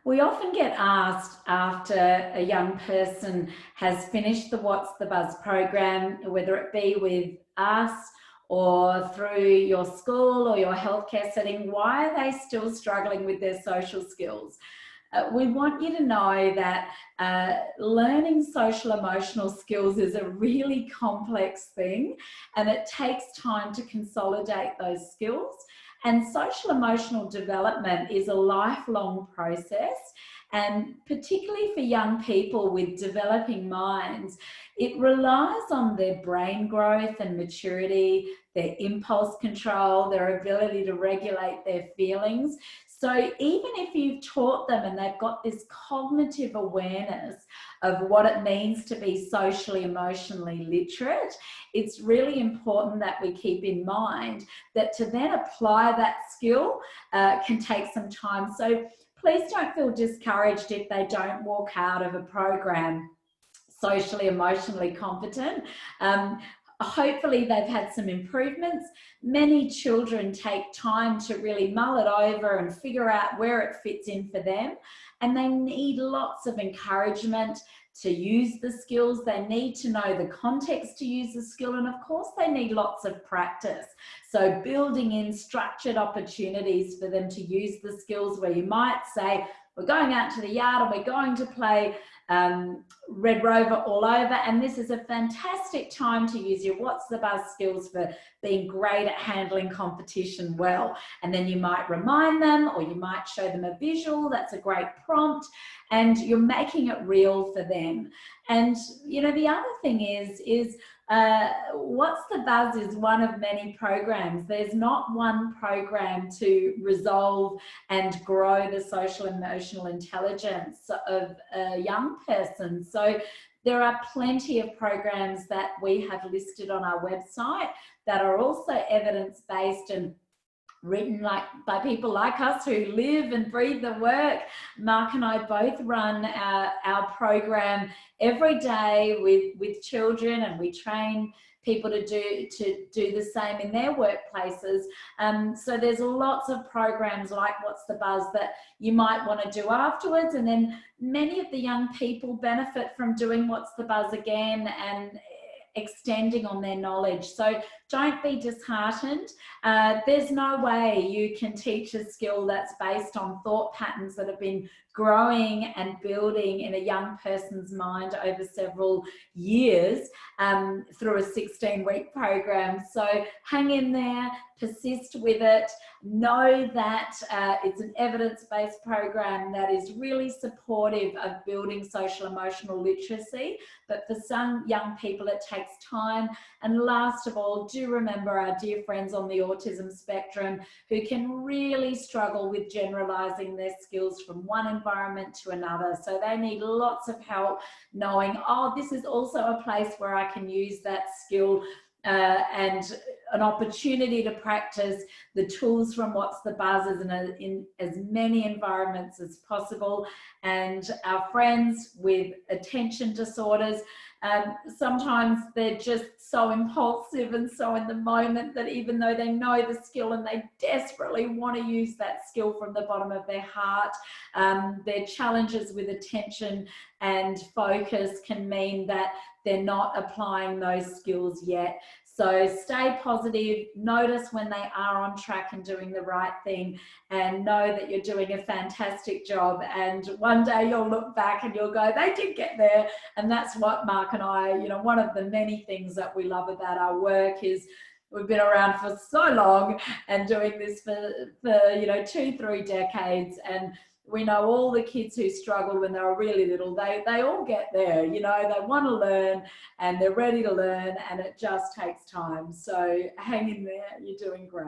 We often get asked after a young person has finished the What's the Buzz program, whether it be with us or through your school or your healthcare setting, why are they still struggling with their social skills? We want you to know that learning social emotional skills is a really complex thing, and it takes time to consolidate those skills. And social emotional development is a lifelong process. And particularly for young people with developing minds, it relies on their brain growth and maturity, their impulse control, their ability to regulate their feelings. So even if you've taught them and they've got this cognitive awareness of what it means to be socially, emotionally literate, it's really important that we keep in mind that to then apply that skill can take some time. So please don't feel discouraged if they don't walk out of a program socially, emotionally competent. Hopefully they've had some improvements. Many children take time to really mull it over and figure out where it fits in for them. And they need lots of encouragement to use the skills. They need to know the context to use the skill. And of course, they need lots of practice. So building in structured opportunities for them to use the skills, where you might say, we're going out to the yard and we're going to play Red Rover all over, and this is a fantastic time to use your What's the Buzz skills for being great at handling competition well. And then you might remind them, or you might show them a visual. That's a great prompt, and you're making it real for them. And you know, the other thing is What's the Buzz is one of many programs. There's not one program to resolve and grow the social emotional intelligence of a young person. So there are plenty of programs that we have listed on our website that are also evidence-based and written by people like us who live and breathe the work. Mark and I both run our program every day with children, and we train people to do the same in their workplaces. So there's lots of programs like What's the Buzz that you might want to do afterwards, and then many of the young people benefit from doing What's the Buzz again and extending on their knowledge. So don't be disheartened. There's no way you can teach a skill that's based on thought patterns that have been growing and building in a young person's mind over several years through a 16-week program. So hang in there, persist with it, know that it's an evidence-based program that is really supportive of building social emotional literacy, but for some young people it takes time. And last of all, do remember our dear friends on the autism spectrum who can really struggle with generalizing their skills from one environment to another. So they need lots of help knowing, oh, this is also a place where I can use that skill and an opportunity to practice the tools from What's the Buzz in as many environments as possible. And our friends with attention disorders, sometimes they're just so impulsive and so in the moment that even though they know the skill and they desperately want to use that skill from the bottom of their heart, their challenges with attention and focus can mean that they're not applying those skills yet. So stay positive, notice when they are on track and doing the right thing, and know that you're doing a fantastic job. And one day you'll look back and you'll go, they did get there. And that's what Mark and I, you know, one of the many things that we love about our work is we've been around for so long and doing this for you know, 2-3 decades. And we know all the kids who struggled when they were really little, they all get there, you know, they want to learn and they're ready to learn, and it just takes time. So hang in there, you're doing great.